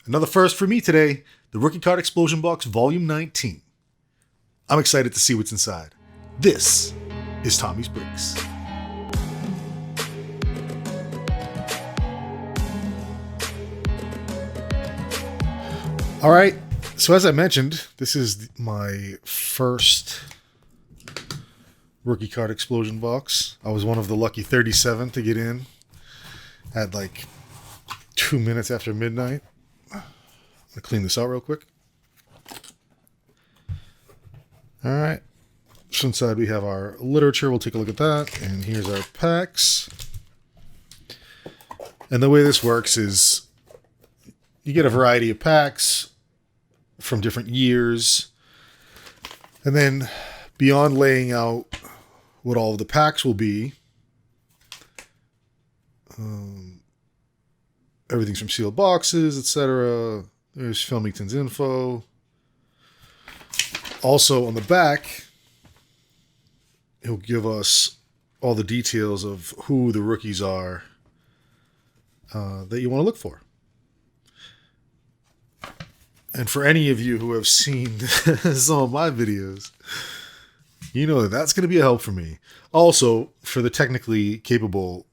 Another first for me today, the Rookie Card Explosion Box Volume 19. I'm excited to see what's inside. This is Tommy's Breaks. All right, so as I mentioned, this is my first Rookie Card Explosion Box. I was one of the lucky 37 to get in at like 2 minutes after midnight. I'm going to clean this out real quick. All right. So inside we have our literature. We'll take a look at that. And here's our packs. And the way this works is you get a variety of packs from different years. And then beyond laying out what all of the packs will be, everything's from sealed boxes, etc. There's Filmington's info. Also on the back, he'll give us all the details of who the rookies are that you want to look for. And for any of you who have seen some of my videos, you know that that's going to be a help for me. Also, for the technically capable,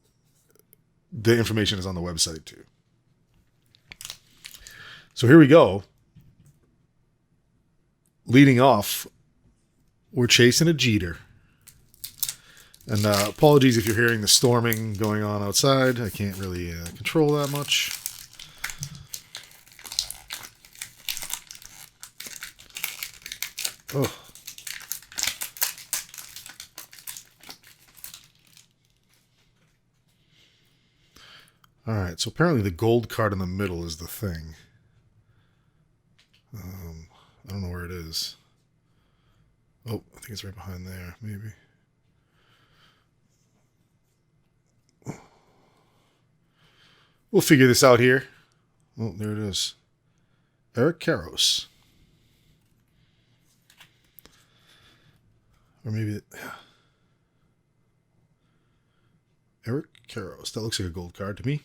the information is on the website too. So here we go. Leading off, we're chasing a Jeter. And apologies if you're hearing the storming going on outside. I can't really control that much. Oh. All right, so apparently the gold card in the middle is the thing. I don't know where it is. Oh, I think it's right behind there, maybe. We'll figure this out here. Oh, there it is. Eric Karros. Or maybe... Eric Karros. That looks like a gold card to me.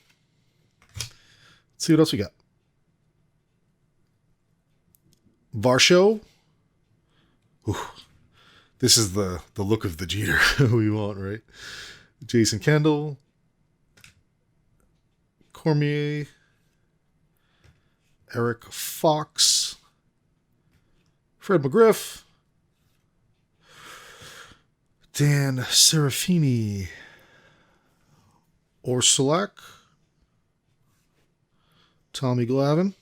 Let's see what else we got. Varsho. Ooh, this is the look of the Jeter we want, right? Jason Kendall. Cormier. Eric Fox. Fred McGriff. Dan Serafini. Orsulak. Tommy Glavine.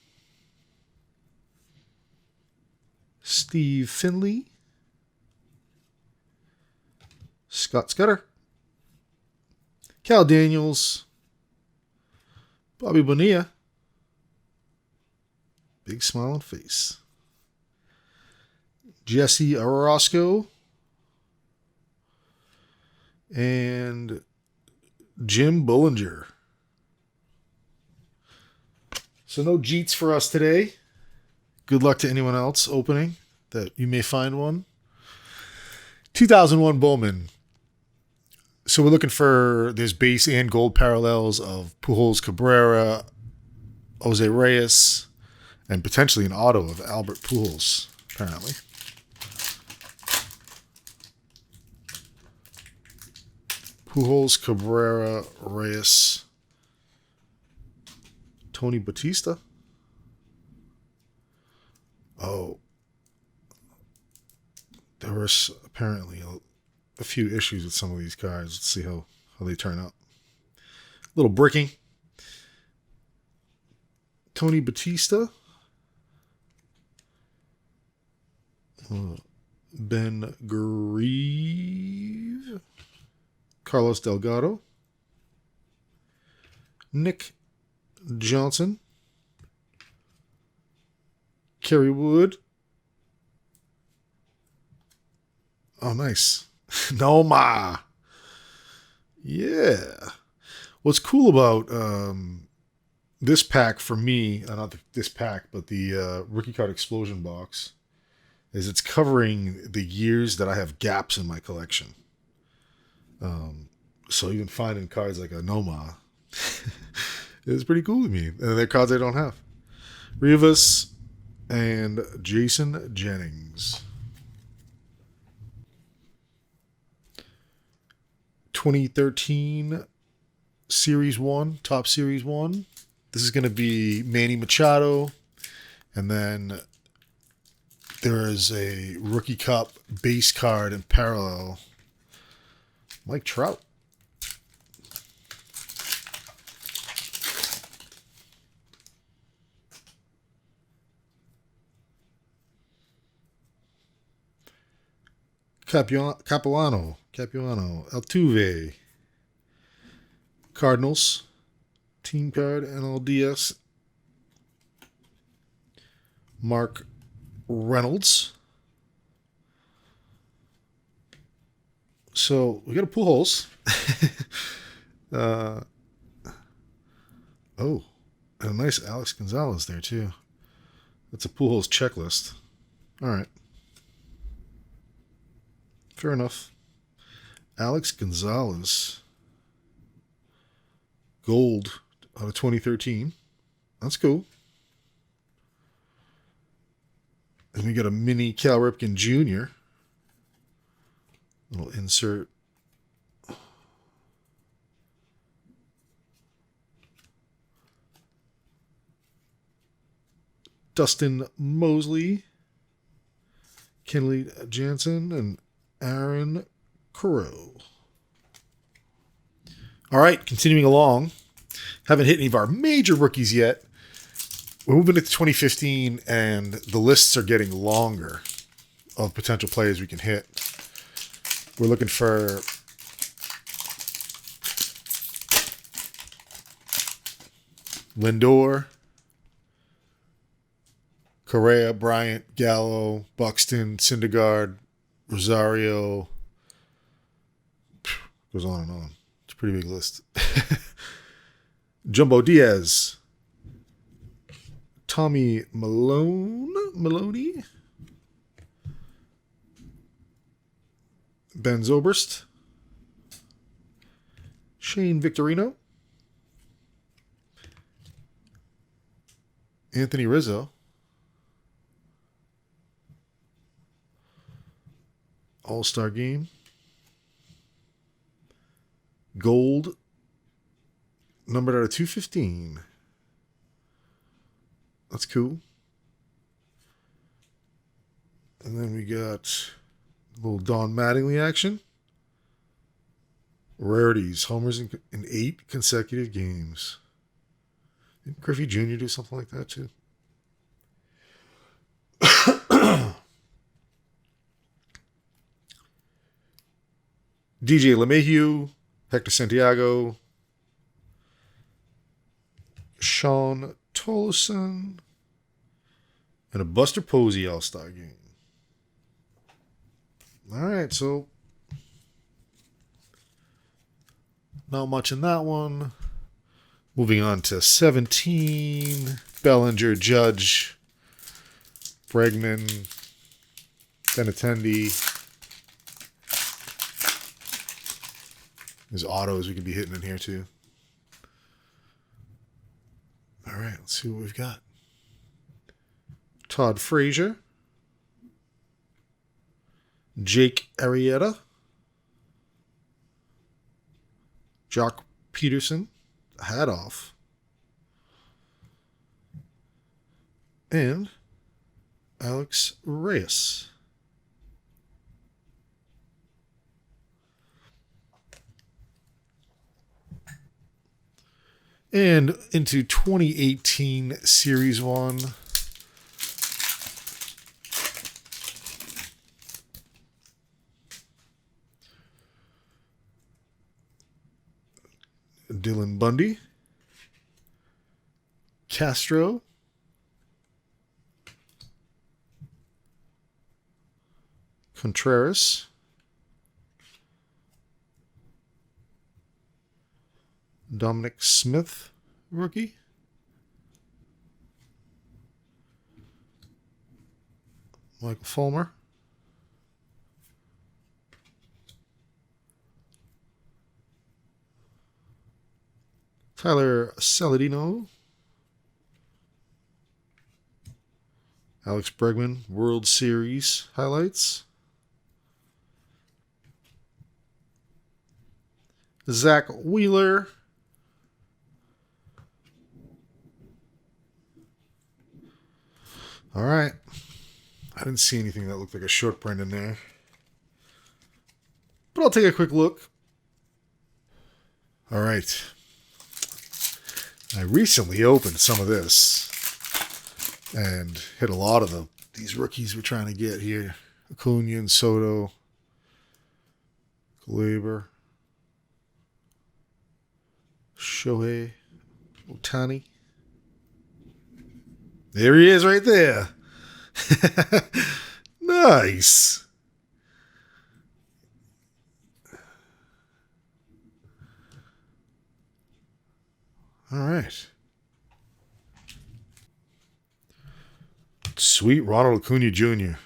Steve Finley. Scott Scudder. Cal Daniels. Bobby Bonilla. Big smiling face. Jesse Orosco. And Jim Bullinger. So no Jeets for us today. Good luck to anyone else opening that you may find one. 2001 Bowman. So we're looking for, there's base and gold parallels of Pujols, Cabrera, Jose Reyes, and potentially an auto of Albert Pujols, apparently. Pujols, Cabrera, Reyes, Tony Batista. Oh, there was apparently a few issues with some of these cards. Let's see how they turn out. A little bricking. Tony Batista. Ben Grieve. Carlos Delgado. Nick Johnson. Kerry Wood. Oh, nice. Noma. Yeah. What's cool about this pack for me, not this pack, but the Rookie Card Explosion box, is it's covering the years that I have gaps in my collection. So even finding cards like a Noma is pretty cool to me. And they're cards I don't have. Rivas and Jason Jennings. 2013 Series 1, Top Series 1. This is going to be Manny Machado. And then there is a Rookie Cup base card in parallel. Mike Trout. Capuano, Altuve, Cardinals, team card, NLDS, Mark Reynolds. So we got a Pujols. Oh, and a nice Alex Gonzalez there too. That's a Pujols checklist. All right. Fair enough. Alex Gonzalez. Gold out of 2013. That's cool. And we got a mini Cal Ripken Jr. Little insert. Dustin Mosley. Kenley Jansen and Aaron Crow. All right, continuing along. Haven't hit any of our major rookies yet. We're moving into 2015, and the lists are getting longer of potential players we can hit. We're looking for Lindor, Correa, Bryant, Gallo, Buxton, Syndergaard, Rosario. Goes on and on. It's a pretty big list. Jumbo Diaz. Tommy Maloney. Ben Zobrist. Shane Victorino. Anthony Rizzo. All-Star Game. Gold. Numbered out of 215. That's cool. And then we got a little Don Mattingly action. Rarities. Homers in 8 consecutive games. Didn't Griffey Jr. do something like that too? DJ LeMahieu, Hector Santiago, Sean Tolleson, and a Buster Posey All-Star Game. All right, so not much in that one. Moving on to 17. Bellinger, Judge, Bregman, Benintendi. There's autos we could be hitting in here too. All right, let's see what we've got. Todd Frazier. Jake Arrieta. Jock Peterson. Hat off. And Alex Reyes. And into 2018 Series 1. Dylan Bundy. Castro. Contreras. Dominic Smith, rookie. Michael Fulmer. Tyler Saladino. Alex Bregman, World Series highlights. Zach Wheeler. All right. I didn't see anything that looked like a short print in there. But I'll take a quick look. All right. I recently opened some of this and hit a lot of these rookies we're trying to get here. Acuna and Soto. Glaber. Shohei Ohtani. There he is right there. Nice. All right. Sweet Ronald Acuna Jr.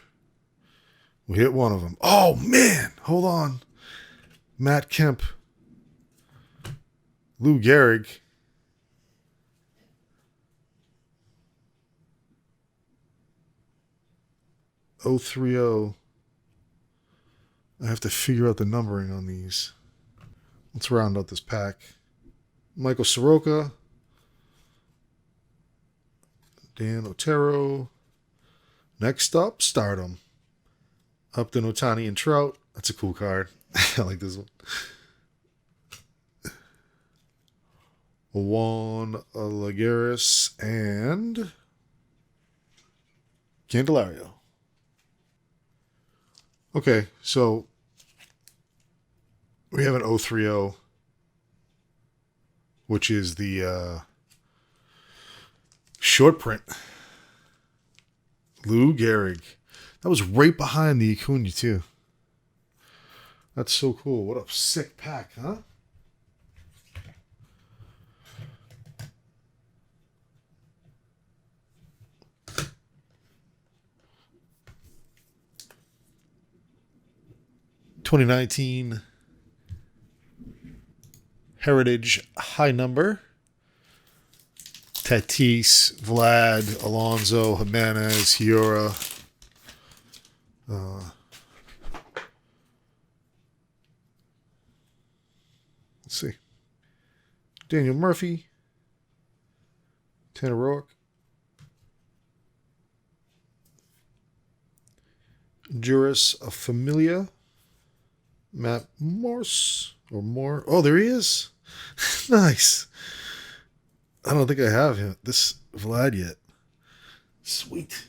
We hit one of them. Oh, man. Hold on. Matt Kemp. Lou Gehrig. .030. I have to figure out the numbering on these. Let's round out this pack. Michael Soroka. Dan Otero. Next up, Stardom. Upton, Ohtani, and Trout. That's a cool card. I like this one. Juan Lagares and Candelario. Okay, so we have an 030, which is the short print. Lou Gehrig. That was right behind the Acuna, too. That's so cool. What a sick pack, huh? '19 Heritage High Number. Tatis, Vlad, Alonso, Jimenez, Hiura. Let's see. Daniel Murphy. Tanner Roark. Juris Familia. Matt Morse. Or more. Oh, there he is. Nice. I don't think I have him, this Vlad yet. Sweet.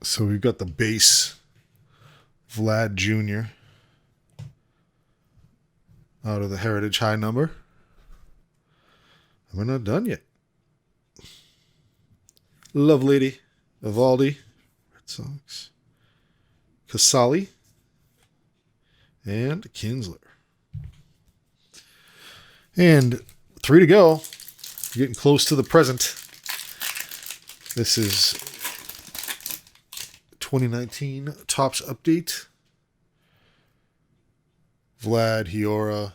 So we've got the base Vlad Jr. out of the Heritage High Number. And we're not done yet. Love Lady, Evaldi, Red Sox, Casali, and Kinsler. And 3 to go. Getting close to the present. This is 2019 Topps Update. Vlad, Hiura,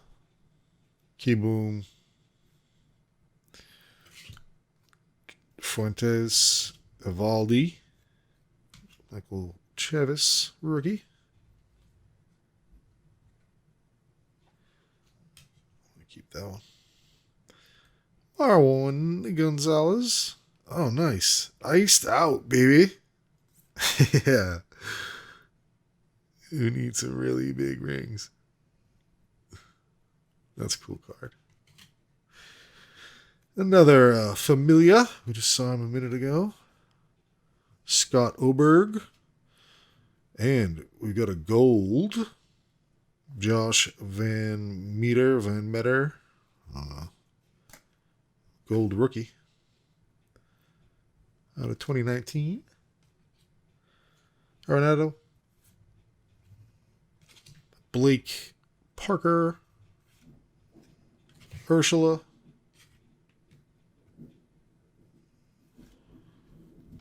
Kieboom, Fuentes, Evaldi, Michael Chavis, rookie. Keep that one. Marwin Gonzalez. Oh, nice. Iced out, baby. Yeah. Who needs some really big rings? That's a cool card. Another Familia. We just saw him a minute ago. Scott Oberg. And we got a gold. Josh Van Meter. Gold rookie. Out of 2019. Arenado. Blake Parker. Ursula.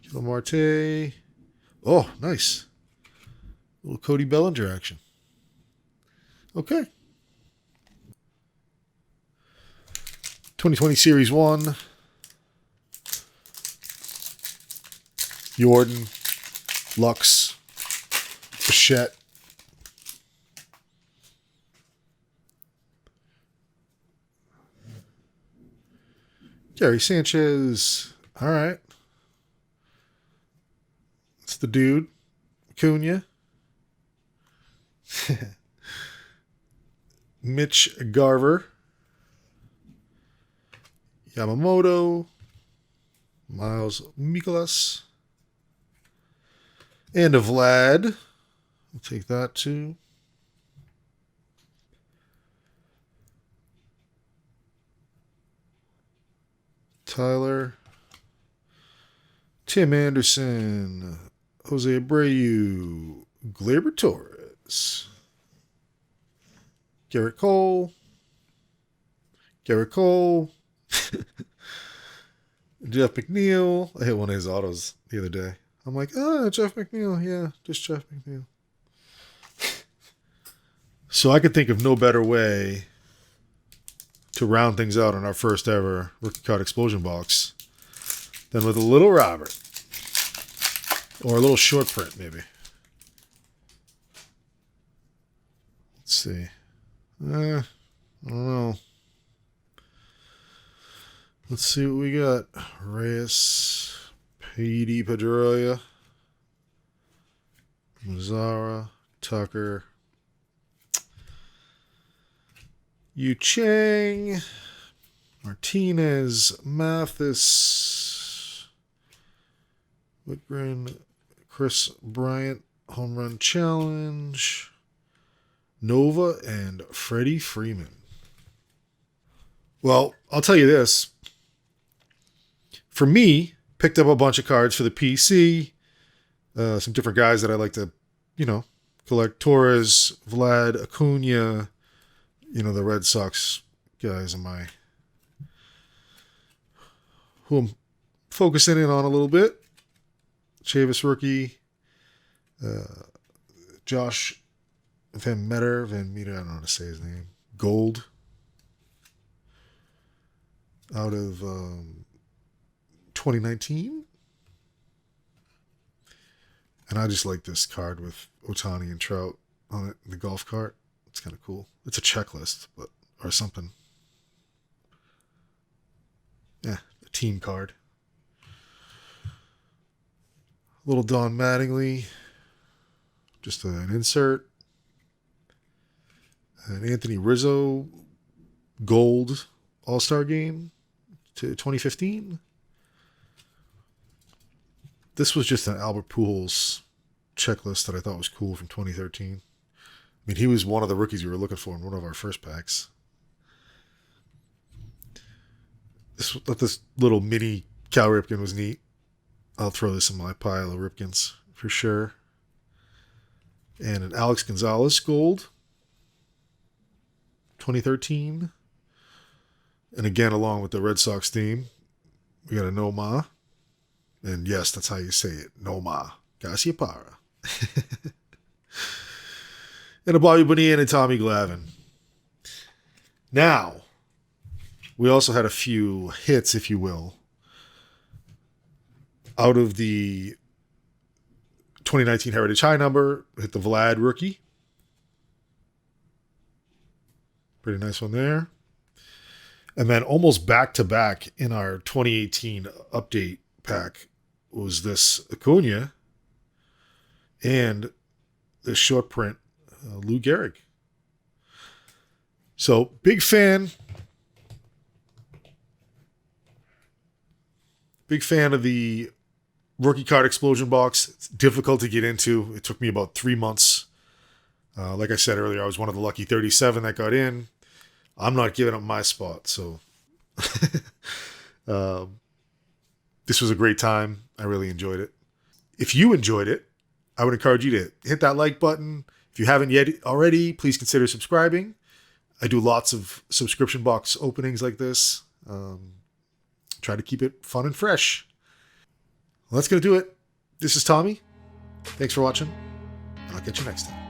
Kilo Marte. Oh, nice. Little Cody Bellinger action. Okay. 2020 Series 1. Jordan, Lux, Bichette. Gary Sanchez. All right. It's the dude. Cunha. Mitch Garver. Yamamoto. Miles Mikolas. And a Vlad. I'll take that too. Tyler. Tim Anderson. Jose Abreu. Gleyber Torres. Garrett Cole. Garrett Cole. Jeff McNeil. I hit one of his autos the other day. I'm like, Jeff McNeil. Yeah, just Jeff McNeil. So I could think of no better way to round things out on our first ever rookie card explosion box than with a little Robert. Or a little short print, maybe. Let's see. I don't know. Let's see what we got. Reyes, P.D. Pedroia, Mazzara, Tucker, Yu Chang, Martinez, Mathis, Whitgren, Chris Bryant, Home Run Challenge, Nova, and Freddie Freeman. Well, I'll tell you this. For me, picked up a bunch of cards for the PC. Some different guys that I like to, collect. Torres, Vlad, Acuna, the Red Sox guys who I'm focusing in on a little bit. Chavis rookie. Josh Van Meter, I don't know how to say his name. Gold. Out of 2019. And I just like this card with Ohtani and Trout on it in the golf cart. It's kind of cool. It's a checklist, or something. Yeah, a team card. Little Don Mattingly. Just an insert. An Anthony Rizzo Gold All-Star Game to 2015. This was just an Albert Pujols checklist that I thought was cool from 2013. I mean, he was one of the rookies we were looking for in one of our first packs. This little mini Cal Ripken was neat. I'll throw this in my pile of Ripkins for sure. And an Alex Gonzalez Gold 2013. And again, along with the Red Sox theme, we got a Noma. And yes, that's how you say it. Noma. Garcia Parra. And a Bobby Bonilla and a Tommy Glavine. Now, we also had a few hits, if you will, out of the 2019 Heritage High number. Hit the Vlad rookie. Pretty nice one there. And then almost back-to-back in our 2018 update pack was this Acuna and this short print Lou Gehrig. So, big fan. Big fan of the rookie card explosion box. It's difficult to get into. It took me about 3 months. Like I said earlier, I was one of the lucky 37 that got in. I'm not giving up my spot. So, this was a great time. I really enjoyed it. If you enjoyed it, I would encourage you to hit that like button. If you haven't yet already, please consider subscribing. I do lots of subscription box openings like this. Try to keep it fun and fresh. Well, that's going to do it. This is Tommy. Thanks for watching, and I'll catch you next time.